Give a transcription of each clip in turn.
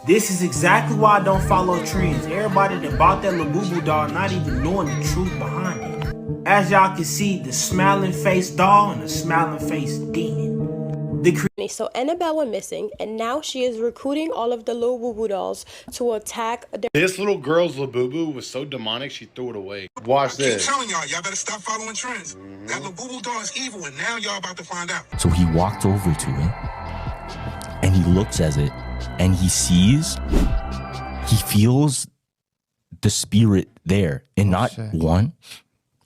This is exactly why I don't follow trends. Everybody that bought that Labubu doll not even knowing the truth behind it. As y'all can see, the smiling face doll and the smiling face demon. So Annabelle went missing, and now she is recruiting all of the Labubu dolls to attack their... This little girl's Labubu was so demonic she threw it away. Watch this. I'm telling y'all better stop following trends. That Labubu doll is evil, and now y'all about to find out. So he walked over to it, and he looks at it, and he feels the spirit there, and not one,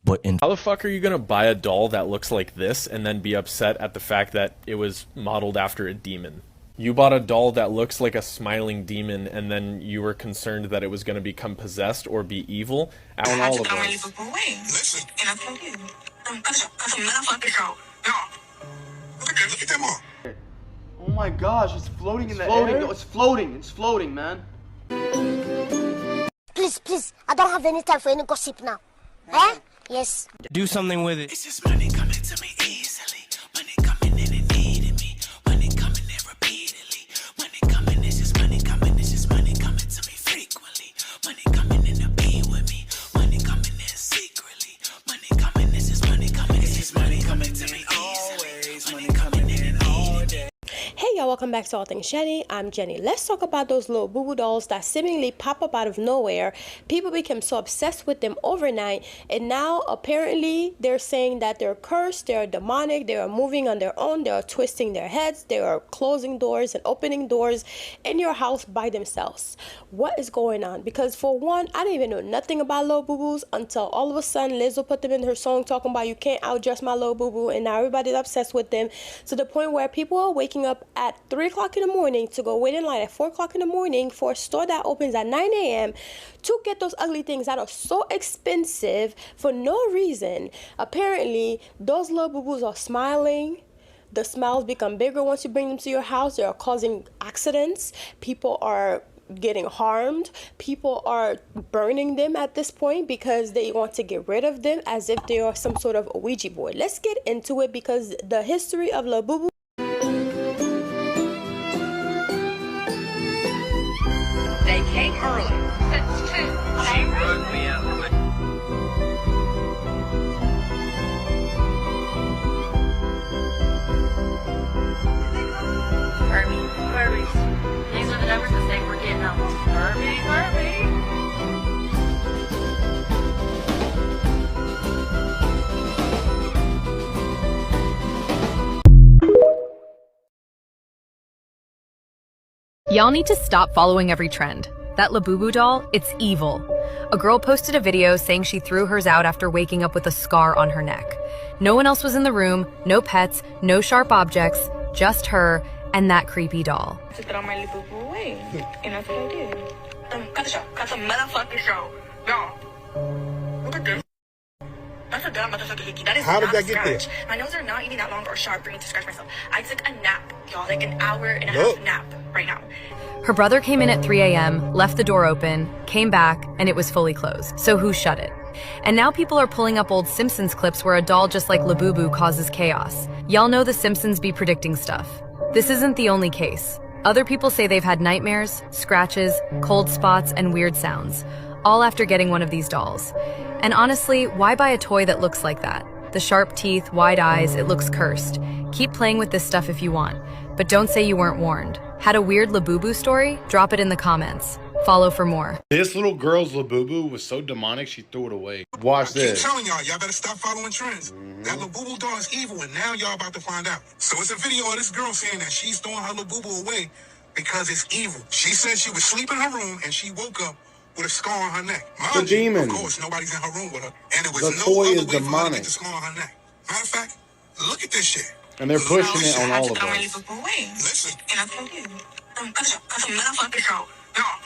but in... How the fuck are you gonna buy a doll that looks like this and then be upset at the fact that it was modeled after a demon? You bought a doll that looks like a smiling demon and then you were concerned that it was gonna become possessed or be evil? On all of us. Listen. Look at them all. Oh my gosh, it's floating in the air. It's floating, man. Please, I don't have any time for any gossip now. Eh? Yes. Do something with it. It's just money coming to me easily. Money coming in and needing me. Money coming in repeatedly. Money coming, it's just money coming. It's just money coming to me frequently. Money coming in to be with me. Money coming in secretly. Money coming, it's just money coming. It's just money coming to me always. Money coming in all day. Hey y'all, welcome back to All Things Jenny. I'm Jenny. Let's talk about those little boo-boo dolls that seemingly pop up out of nowhere. People became so obsessed with them overnight, and now apparently they're saying that they're cursed, they're demonic, they are moving on their own, they are twisting their heads, they are closing doors and opening doors in your house by themselves. What is going on? Because for one, I didn't even know nothing about little boo-boos until all of a sudden Lizzo put them in her song talking about you can't outdress my little boo-boo, and now everybody's obsessed with them to the point where people are waking up at 3 o'clock in the morning to go wait in line at 4 o'clock in the morning for a store that opens at 9 a.m. to get those ugly things that are so expensive for no reason. Apparently, those little boo-boos are smiling. The smiles become bigger once you bring them to your house. They are causing accidents. People are getting harmed. People are burning them at this point because they want to get rid of them as if they are some sort of Ouija board. Let's get into it because the history of Labubu. They came early. She broke me up. Herbie. These are the numbers that say we're getting them. Herbie. Y'all need to stop following every trend. That Labubu doll, it's evil. A girl posted a video saying she threw hers out after waking up with a scar on her neck. No one else was in the room, no pets, no sharp objects, just her and that creepy doll. To throw my Labubu away. And that's what I did. Cut the show. Cut the motherfucking show. Y'all. Look at this. That's a dumb motherfucking hickey. That is How did not that get there? scratch. My nails are not even that long or sharp for me to scratch myself. I took a nap, y'all, like an hour and a half nap right now. Her brother came in at 3 a.m., left the door open, came back, and it was fully closed. So who shut it? And now people are pulling up old Simpsons clips where a doll just like Labubu causes chaos. Y'all know the Simpsons be predicting stuff. This isn't the only case. Other people say they've had nightmares, scratches, cold spots, and weird sounds, all after getting one of these dolls. And honestly, why buy a toy that looks like that? The sharp teeth, wide eyes, it looks cursed. Keep playing with this stuff if you want, but don't say you weren't warned. Had a weird Labubu story? Drop it in the comments. Follow for more. This little girl's Labubu was so demonic she threw it away. Watch this. I'm telling y'all better stop following trends. That Labubu doll is evil, and now y'all about to find out. So it's a video of this girl saying that she's throwing her Labubu away because it's evil. She said she was sleeping in her room and she woke up with a scar on her neck. The demon. Of course, nobody's in her room with her, and it was The no toy other is way for her to demonic. get the scar on her neck. Matter of fact, look at this shit. And they're pushing it on all of I throw my us. Labubu away. Listen. And that's what I did. Cut the motherfucking show. Y'all.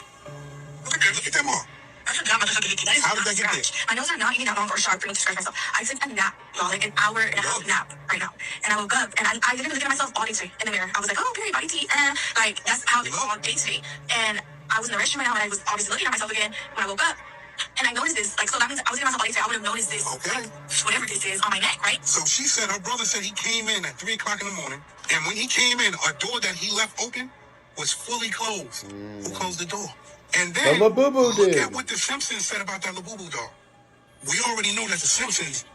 Look at them all. That's a dumb motherfucking hickey. That is How did not that get there? scratch. My nails are not even that long or sharp for me to scratch myself. I took a nap, y'all, like an hour and a half nap right now. And I woke up and I literally looked at myself all day today in the mirror. I was like, oh, period, body tea. Like, that's how it's all day today. And I was in the restroom right now and I was obviously looking at myself again when I woke up. And I noticed this, like, so that means I was getting myself all day today. I would have noticed this, like, whatever this is, on my neck, right? So she said her brother said he came in at 3 o'clock in the morning, and when he came in, a door that he left open was fully closed. Who closed the door? And The then Labubu look did. at what the Simpsons said about that Labubu doll. We already know that the Simpsons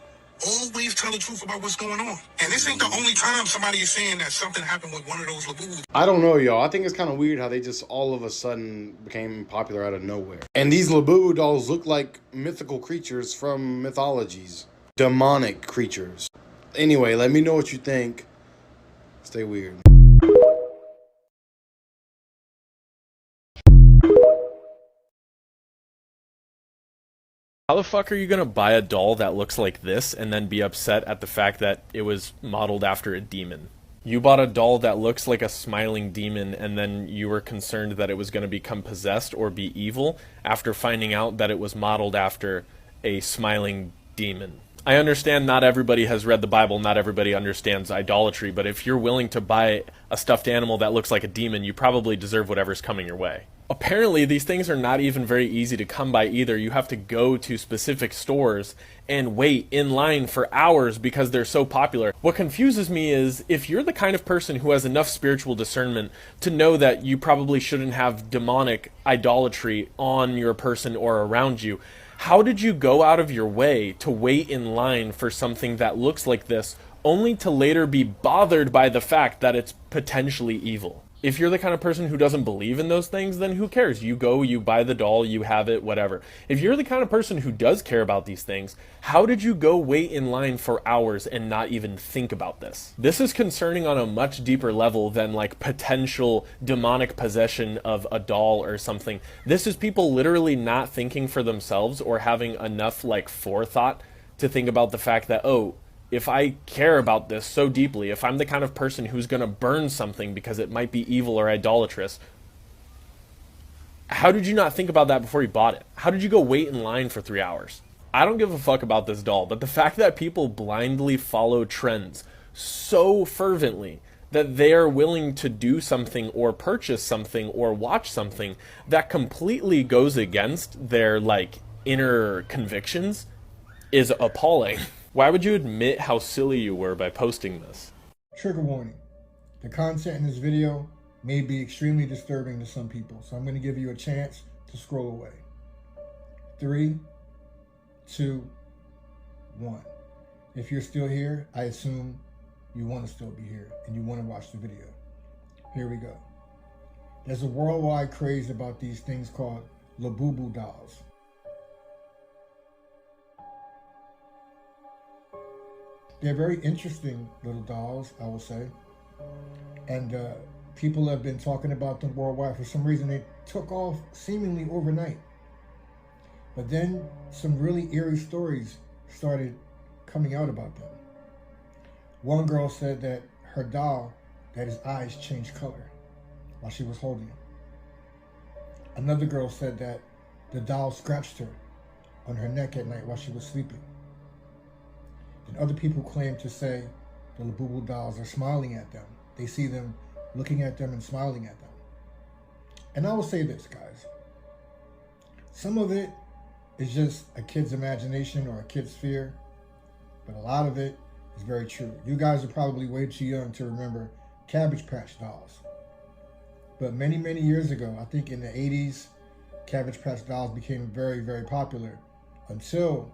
always tell the truth about what's going on. And this ain't the only time somebody is saying that something happened with one of those Labubu. I don't know, y'all. I think it's kind of weird how they just all of a sudden became popular out of nowhere. And these Labubu dolls look like mythical creatures from mythologies. Demonic creatures. Anyway, let me know what you think. Stay weird. How the fuck are you gonna buy a doll that looks like this and then be upset at the fact that it was modeled after a demon? You bought a doll that looks like a smiling demon and then you were concerned that it was gonna become possessed or be evil after finding out that it was modeled after a smiling demon. I understand not everybody has read the Bible, not everybody understands idolatry, but if you're willing to buy a stuffed animal that looks like a demon, you probably deserve whatever's coming your way. Apparently, these things are not even very easy to come by either. You have to go to specific stores and wait in line for hours because they're so popular. What confuses me is if you're the kind of person who has enough spiritual discernment to know that you probably shouldn't have demonic idolatry on your person or around you, how did you go out of your way to wait in line for something that looks like this, only to later be bothered by the fact that it's potentially evil? If you're the kind of person who doesn't believe in those things, then who cares? You go, you buy the doll, you have it, whatever. If you're the kind of person who does care about these things, how did you go wait in line for hours and not even think about this? This is concerning on a much deeper level than like potential demonic possession of a doll or something. This is people literally not thinking for themselves or having enough like forethought to think about the fact that, oh, if I care about this so deeply, if I'm the kind of person who's going to burn something because it might be evil or idolatrous, how did you not think about that before you bought it? How did you go wait in line for 3 hours? I don't give a fuck about this doll, but the fact that people blindly follow trends so fervently that they are willing to do something or purchase something or watch something that completely goes against their like inner convictions is appalling. Why would you admit how silly you were by posting this? Trigger warning. The content in this video may be extremely disturbing to some people, so I'm going to give you a chance to scroll away. 3, 2, 1. If you're still here, I assume you want to still be here and you want to watch the video. Here we go. There's a worldwide craze about these things called Labubu dolls. They're very interesting little dolls, I will say. And people have been talking about them worldwide. For some reason, they took off seemingly overnight. But then some really eerie stories started coming out about them. One girl said that her doll, that his eyes changed color while she was holding him. Another girl said that the doll scratched her on her neck at night while she was sleeping. And other people claim to say the Labubu dolls are smiling at them. They see them looking at them and smiling at them. And I will say this, guys. Some of it is just a kid's imagination or a kid's fear, but a lot of it is very true. You guys are probably way too young to remember Cabbage Patch dolls. But many, many years ago, I think in the 80s, Cabbage Patch dolls became very, very popular until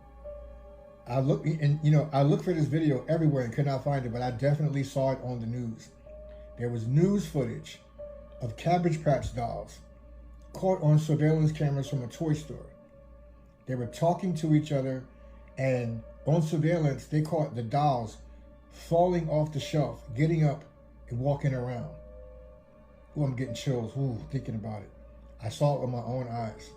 I looked for this video everywhere and could not find it, but I definitely saw it on the news. There was news footage of Cabbage Patch dolls caught on surveillance cameras from a toy store. They were talking to each other, and on surveillance, they caught the dolls falling off the shelf, getting up and walking around. Ooh, I'm getting chills, thinking about it. I saw it with my own eyes.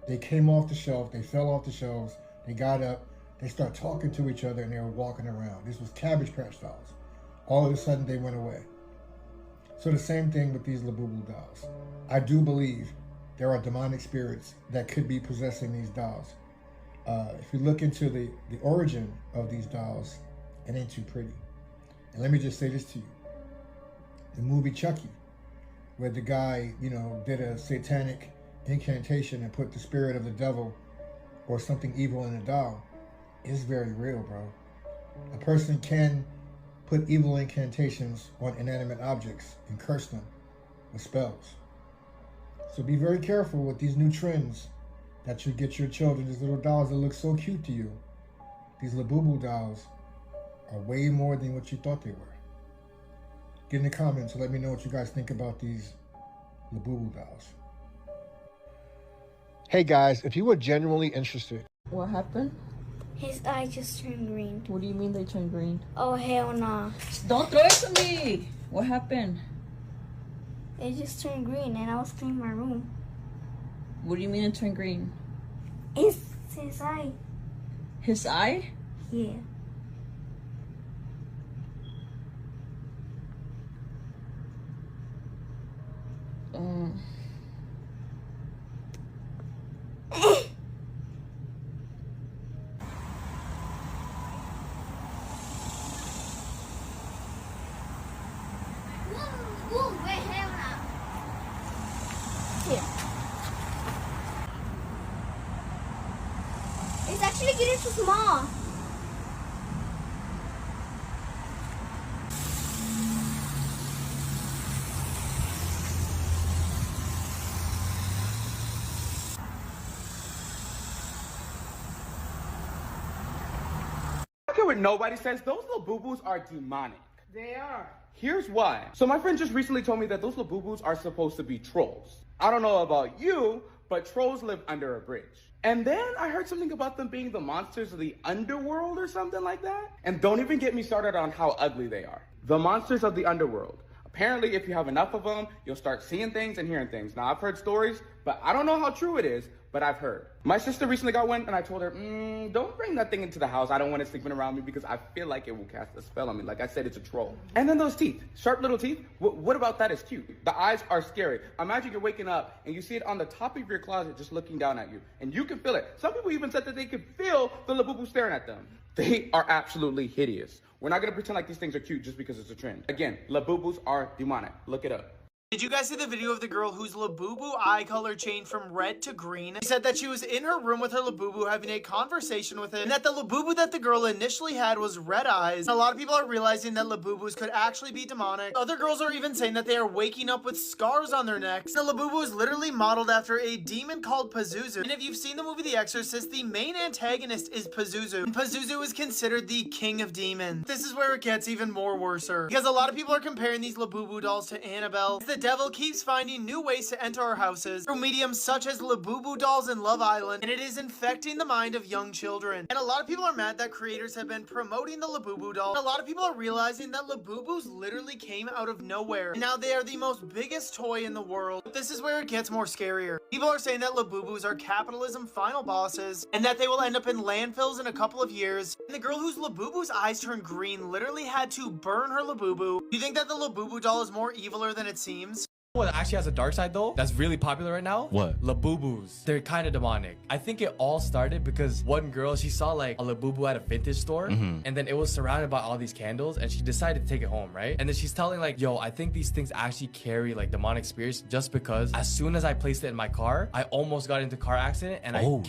They came off the shelf, they fell off the shelves, they got up, they start talking to each other and they were walking around. This was Cabbage Patch dolls. All of a sudden they went away. So the same thing with these Labubu dolls. I do believe there are demonic spirits that could be possessing these dolls. If you look into the origin of these dolls, it ain't too pretty. And let me just say this to you. The movie Chucky, where the guy, did a satanic incantation and put the spirit of the devil or something evil in a doll, is very real, bro. A person can put evil incantations on inanimate objects and curse them or spells. So be very careful with these new trends that you get your children, these little dolls that look so cute to you. These Labubu dolls are way more than what you thought they were. Get in the comments and let me know what you guys think about these Labubu dolls. Hey guys, if you were genuinely interested. What happened? His eye just turned green. What do you mean they turned green? Oh, hell nah. Don't throw it to me! What happened? It just turned green and I was cleaning my room. What do you mean it turned green? It's his eye. His eye? Yeah. It's actually getting too small. I don't care what nobody says, those Labubus are demonic. They are. Here's why. So my friend just recently told me that those Labubus are supposed to be trolls. I don't know about you, but trolls live under a bridge. And then I heard something about them being the monsters of the underworld or something like that. And don't even get me started on how ugly they are. The monsters of the underworld. Apparently, if you have enough of them, you'll start seeing things and hearing things. Now, I've heard stories, but I don't know how true it is, but I've heard. My sister recently got one, and I told her, don't bring that thing into the house. I don't want it sleeping around me because I feel like it will cast a spell on me. Like I said, it's a troll. And then those teeth, sharp little teeth. What about that is cute? The eyes are scary. Imagine you're waking up, and you see it on the top of your closet just looking down at you, and you can feel it. Some people even said that they could feel the Labubu staring at them. They are absolutely hideous. We're not gonna pretend like these things are cute just because it's a trend. Again, Labubus are demonic. Look it up. Did you guys see the video of the girl whose Labubu eye color changed from red to green? She said that she was in her room with her Labubu having a conversation with it, and that the Labubu that the girl initially had was red eyes. And a lot of people are realizing that Labubus could actually be demonic. Other girls are even saying that they are waking up with scars on their necks. The Labubu is literally modeled after a demon called Pazuzu. And if you've seen the movie The Exorcist, the main antagonist is Pazuzu. And Pazuzu is considered the king of demons. This is where it gets even more worser, because a lot of people are comparing these Labubu dolls to Annabelle. The devil keeps finding new ways to enter our houses through mediums such as Labubu dolls and Love Island, and it is infecting the mind of young children. And a lot of people are mad that creators have been promoting the Labubu doll. And a lot of people are realizing that Labubus literally came out of nowhere, and now they are the most biggest toy in the world. But this is where it gets more scarier. People are saying that Labubus are capitalism final bosses, and that they will end up in landfills in a couple of years. And the girl whose Labubu's eyes turned green literally had to burn her Labubu. Do you think that the Labubu doll is more eviler than it seems? What actually has a dark side though, that's really popular right now? What? Labubus. They're kind of demonic. I think it all started because one girl, she saw like a Labubu at a vintage store, and then it was surrounded by all these candles, and she decided to take it home, right? And then she's telling like, yo, I think these things actually carry like demonic spirits, just because as soon as I placed it in my car, I almost got into a car accident, and I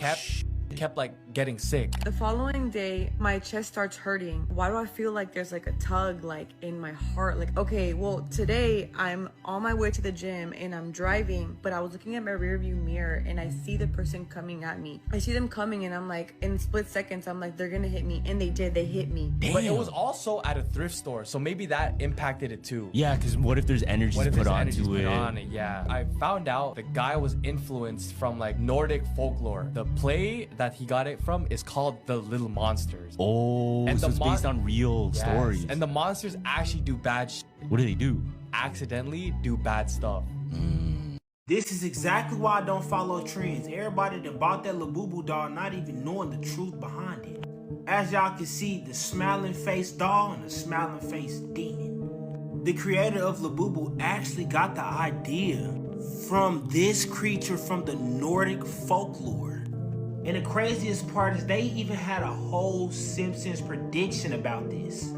kept like getting sick. The following day, my chest starts hurting. Why do I feel like there's like a tug like in my heart? Like, okay, well today I'm on my way to the gym and I'm driving, but I was looking at my rearview mirror and I see the person coming at me. I see them coming and I'm like, in split seconds, I'm like, they're gonna hit me. And they did, they hit me. Damn. But it was also at a thrift store, so maybe that impacted it too. Yeah, because what if there's energy put onto it? Yeah, I found out the guy was influenced from like Nordic folklore. The play that he got it from is called The Little Monsters. Oh, and so it's based on real stories. And the monsters actually do bad shit. What do they do? Accidentally do bad stuff. This is exactly why I don't follow trends. Everybody that bought that Labubu doll not even knowing the truth behind it. As y'all can see, the smiling face doll and the smiling face demon. The creator of Labubu actually got the idea from this creature from the Nordic folklore. And the craziest part is they even had a whole Simpsons prediction about this.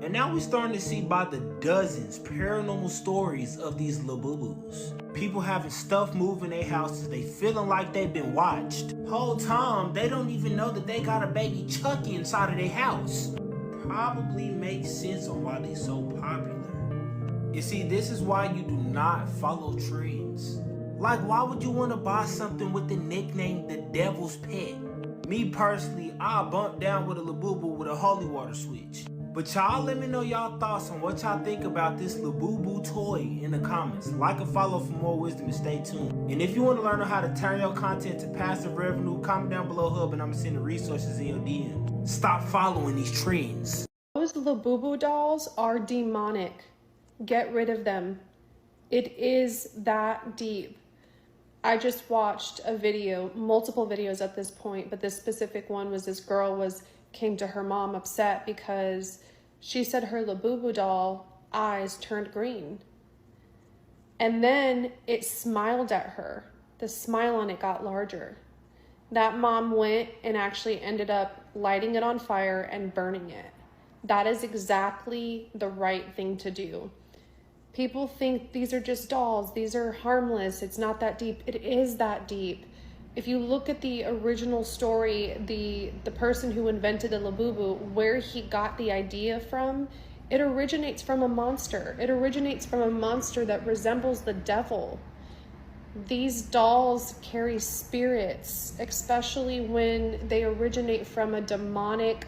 And now we're starting to see by the dozens paranormal stories of these Labubus. People having stuff move in their houses, they feeling like they've been watched. Whole time, they don't even know that they got a baby Chucky inside of their house. Probably makes sense on why they so popular. You see, this is why you do not follow trends. Like, why would you want to buy something with the nickname The Devil's Pet? Me personally, I bump down with a Labubu with a holy water switch. But y'all let me know y'all thoughts on what y'all think about this Labubu toy in the comments. Like and follow for more wisdom and stay tuned. And if you want to learn how to turn your content to passive revenue, comment down below hub and I'm going to send the resources in your DM. Stop following these trends. Those Labubu dolls are demonic. Get rid of them. It is that deep. I just watched a video, multiple videos at this point, but this specific one was this girl came to her mom upset because she said her Labubu doll eyes turned green. And then it smiled at her. The smile on it got larger. That mom went and actually ended up lighting it on fire and burning it. That is exactly the right thing to do. People think these are just dolls, these are harmless, it's not that deep. It is that deep. If you look at the original story, the person who invented the Labubu, where he got the idea from, it originates from a monster. It originates from a monster that resembles the devil. These dolls carry spirits, especially when they originate from a demonic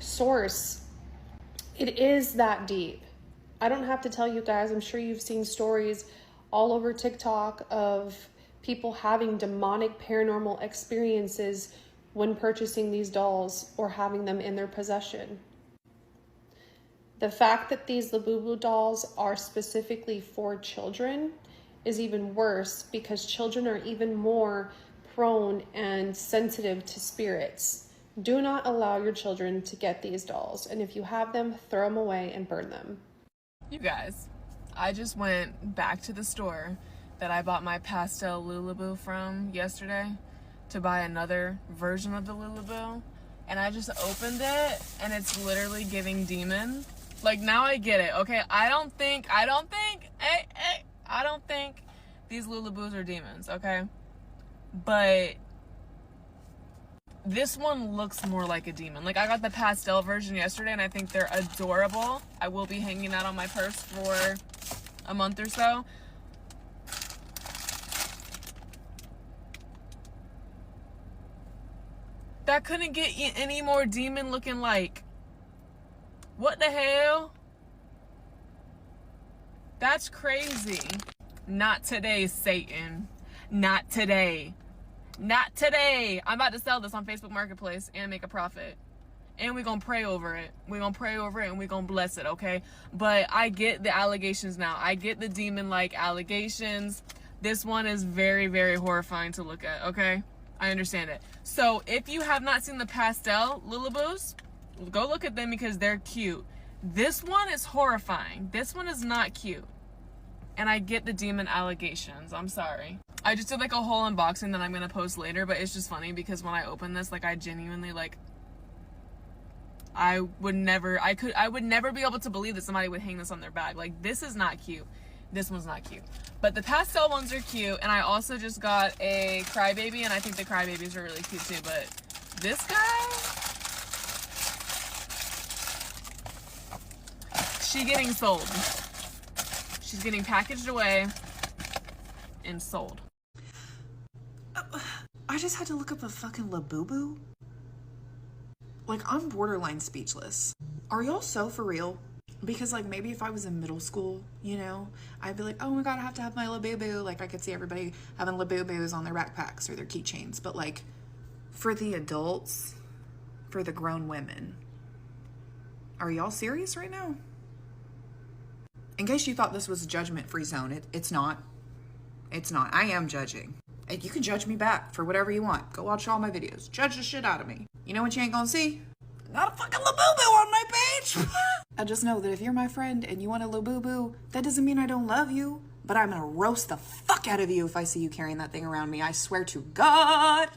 source. It is that deep. I don't have to tell you guys, I'm sure you've seen stories all over TikTok of people having demonic paranormal experiences when purchasing these dolls or having them in their possession. The fact that these Labubu dolls are specifically for children is even worse because children are even more prone and sensitive to spirits. Do not allow your children to get these dolls, and if you have them, throw them away and burn them. You guys, I just went back to the store that I bought my pastel Lulabu from yesterday to buy another version of the Lulabu, and I just opened it and it's literally giving demon. Like, now I get it, okay? I don't think these Lulabus are demons, okay? But this one looks more like a demon. Like, I got the pastel version yesterday and I think they're adorable. I will be hanging out on my purse for a month or so. That couldn't get any more demon looking like. What the hell? That's crazy. Not today, Satan. Not today. Not today. I'm about to sell this on Facebook Marketplace and make a profit. And we're going to pray over it. We're going to pray over it and we're going to bless it, okay? But I get the allegations now. I get the demon-like allegations. This one is very, very horrifying to look at, okay? I understand it. So if you have not seen the pastel Lulabus, go look at them because they're cute. This one is horrifying. This one is not cute. And I get the demon allegations. I'm sorry. I just did like a whole unboxing that I'm gonna post later, but it's just funny because when I open this, like, I genuinely, like, I would never be able to believe that somebody would hang this on their bag. Like, this is not cute. This one's not cute. But the pastel ones are cute, and I also just got a crybaby, and I think the crybabies are really cute too, but this guy, she getting sold. She's getting packaged away and sold. I just had to look up a fucking Labubu. Like, I'm borderline speechless. Are y'all so for real? Because, like, maybe if I was in middle school, you know, I'd be like, oh my god, I have to have my Labubu. Like, I could see everybody having Labubus on their backpacks or their keychains. But, like, for the adults, for the grown women, are y'all serious right now? In case you thought this was a judgment-free zone, it's not. It's not. I am judging. And you can judge me back for whatever you want. Go watch all my videos. Judge the shit out of me. You know what you ain't gonna see? Not a fucking Labubu on my page! I just know that if you're my friend and you want a Labubu, that doesn't mean I don't love you, but I'm gonna roast the fuck out of you if I see you carrying that thing around me. I swear to God!